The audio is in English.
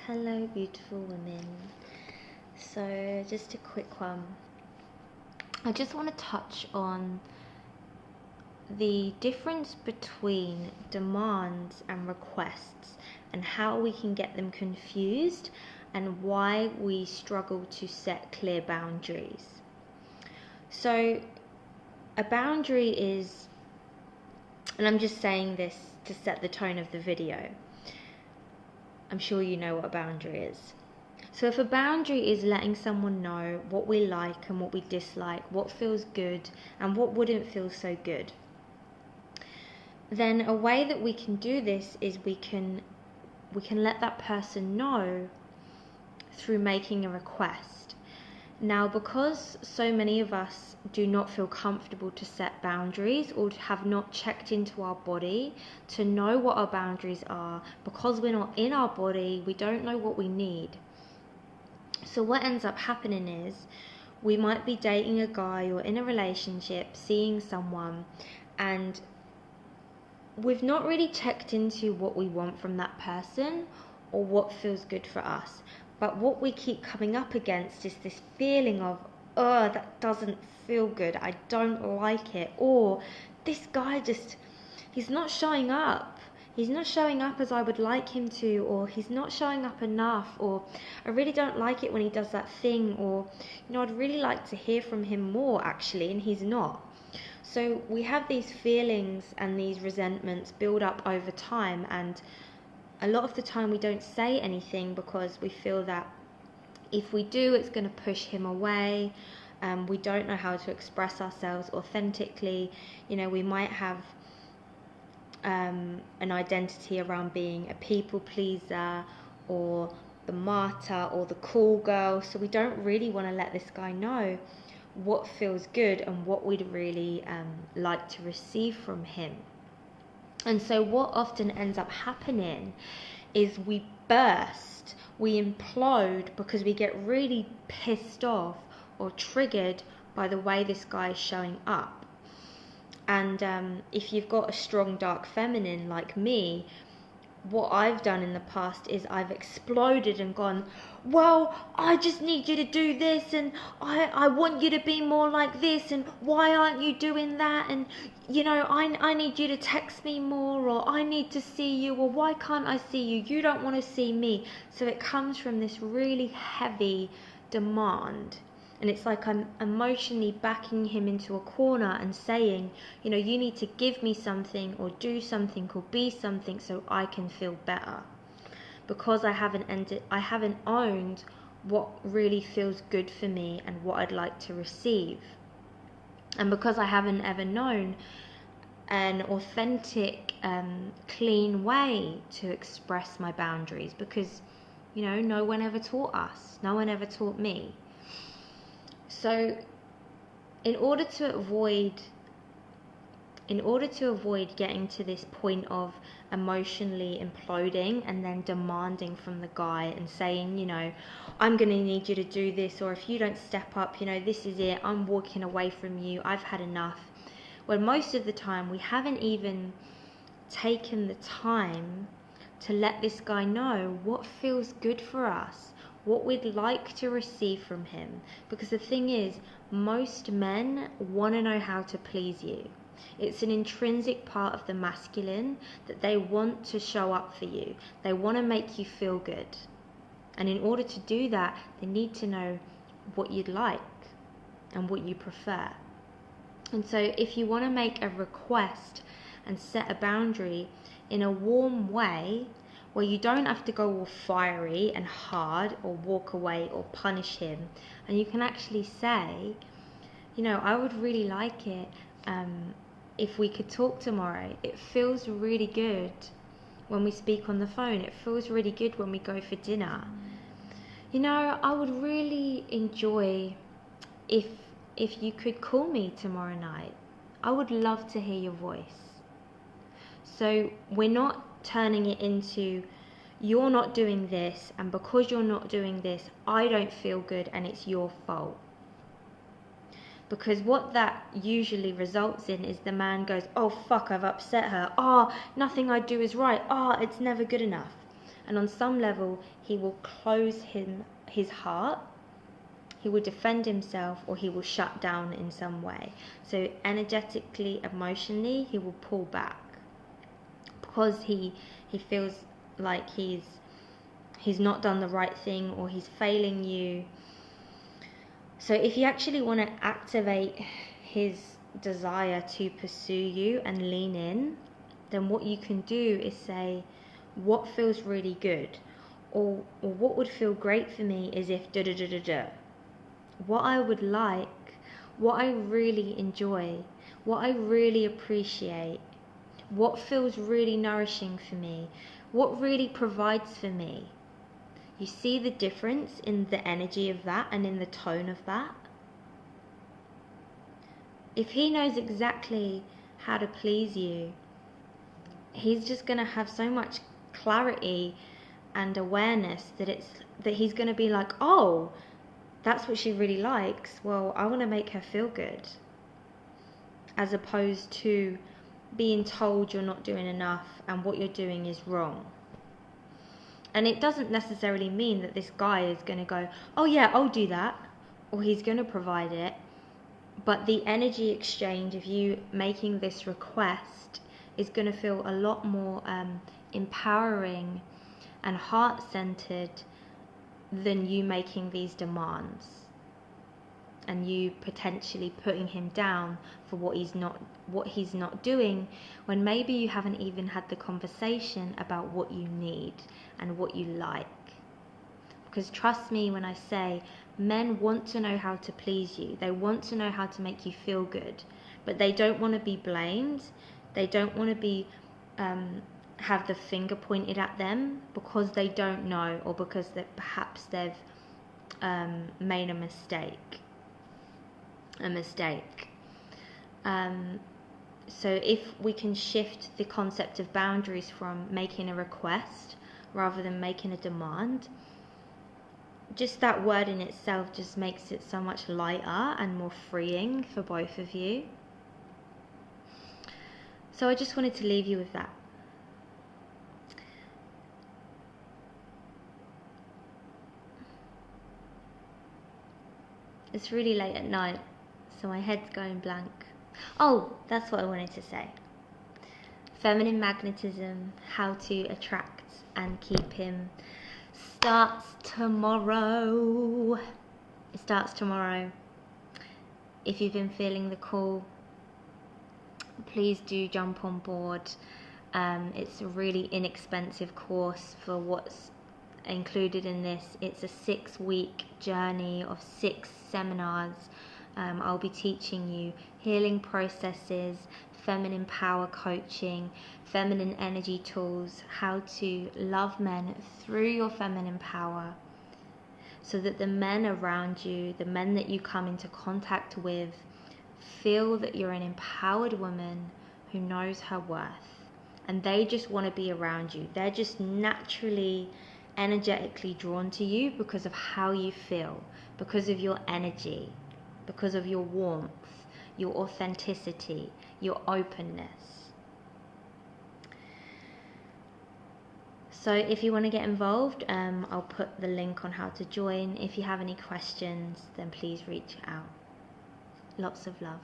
Hello, beautiful women. So, just a quick one. I just want to touch on the difference between demands and requests and how we can get them confused and why we struggle to set clear boundaries. So, a boundary is, and I'm just saying this to set the tone of the video. I'm sure you know what a boundary is. So if a boundary is letting someone know what we like and what we dislike, what feels good and what wouldn't feel so good, then a way that we can do this is we can let that person know through making a request. Now, because so many of us do not feel comfortable to set boundaries or have not checked into our body to know what our boundaries are, because we're not in our body, we don't know what we need. So what ends up happening is we might be dating a guy or in a relationship, seeing someone, and we've not really checked into what we want from that person or what feels good for us. But what we keep coming up against is this feeling of, oh, that doesn't feel good, I don't like it, or this guy he's not showing up. He's not showing up as I would like him to, or he's not showing up enough, or I really don't like it when he does that thing, or, I'd really like to hear from him more actually, and he's not. So we have these feelings and these resentments build up over time, and a lot of the time we don't say anything because we feel that if we do, it's going to push him away. We don't know how to express ourselves authentically. We might have an identity around being a people pleaser or the martyr or the cool girl. So we don't really want to let this guy know what feels good and what we'd really like to receive from him. And so what often ends up happening is we burst, we implode because we get really pissed off or triggered by the way this guy is showing up. And if you've got a strong dark feminine like me, what I've done in the past is I've exploded and gone, well, I just need you to do this, and I want you to be more like this, and why aren't you doing that, and I need you to text me more, or I need to see you, or why can't I see you, you don't want to see me. So it comes from this really heavy demand. And it's like I'm emotionally backing him into a corner and saying, you need to give me something or do something or be something so I can feel better. Because I haven't owned what really feels good for me and what I'd like to receive. And because I haven't ever known an authentic, clean way to express my boundaries, because, no one ever taught us. No one ever taught me. So in order to avoid getting to this point of emotionally imploding and then demanding from the guy and saying, I'm going to need you to do this, or if you don't step up, this is it, I'm walking away from you, I've had enough. When most of the time we haven't even taken the time to let this guy know what feels good for us, what we'd like to receive from him. Because the thing is, most men want to know how to please you. It's an intrinsic part of the masculine that they want to show up for you. They want to make you feel good. And in order to do that, they need to know what you'd like and what you prefer. And so if you want to make a request and set a boundary in a warm way, where you don't have to go all fiery and hard or walk away or punish him, and you can actually say, I would really like it if we could talk tomorrow. It feels really good when we speak on the phone. It feels really good when we go for dinner. I would really enjoy if you could call me tomorrow night. I would love to hear your voice. So we're not turning it into, you're not doing this, and because you're not doing this, I don't feel good and it's your fault. Because what that usually results in is the man goes, oh fuck, I've upset her, nothing I do is right, it's never good enough. And on some level, he will close his heart, he will defend himself, or he will shut down in some way. So energetically, emotionally, he will pull back because he feels like he's not done the right thing, or he's failing you. So if you actually want to activate his desire to pursue you and lean in, then what you can do is say, what feels really good, or what would feel great for me is if da da da da da. What I would like, what I really enjoy, what I really appreciate, what feels really nourishing for me, what really provides for me. You see the difference in the energy of that and in the tone of that? If he knows exactly how to please you, he's just going to have so much clarity and awareness that he's going to be like, oh, that's what she really likes. Well, I want to make her feel good. As opposed to being told you're not doing enough and what you're doing is wrong. And it doesn't necessarily mean that this guy is going to go, oh yeah, I'll do that, or he's going to provide it. But the energy exchange of you making this request is going to feel a lot more empowering and heart-centered than you making these demands and you potentially putting him down for what he's not doing, when maybe you haven't even had the conversation about what you need and what you like. Because trust me when I say, men want to know how to please you. They want to know how to make you feel good, but they don't want to be blamed. They don't want to be have the finger pointed at them because they don't know, or because perhaps they've made a mistake. So if we can shift the concept of boundaries from making a request rather than making a demand, just that word in itself just makes it so much lighter and more freeing for both of you. So I just wanted to leave you with that. It's really late at night, so my head's going blank. Oh, that's what I wanted to say. Feminine magnetism, how to attract and keep him, starts tomorrow. It starts tomorrow. If you've been feeling the call, please do jump on board. It's a really inexpensive course for what's included in this. It's a 6-week journey of 6 seminars. I'll be teaching you healing processes, feminine power coaching, feminine energy tools, how to love men through your feminine power, so that the men around you, the men that you come into contact with, feel that you're an empowered woman who knows her worth, and they just want to be around you. They're just naturally energetically drawn to you because of how you feel, because of your energy, because of your warmth, your authenticity, your openness. So if you want to get involved, I'll put the link on how to join. If you have any questions, then please reach out. Lots of love.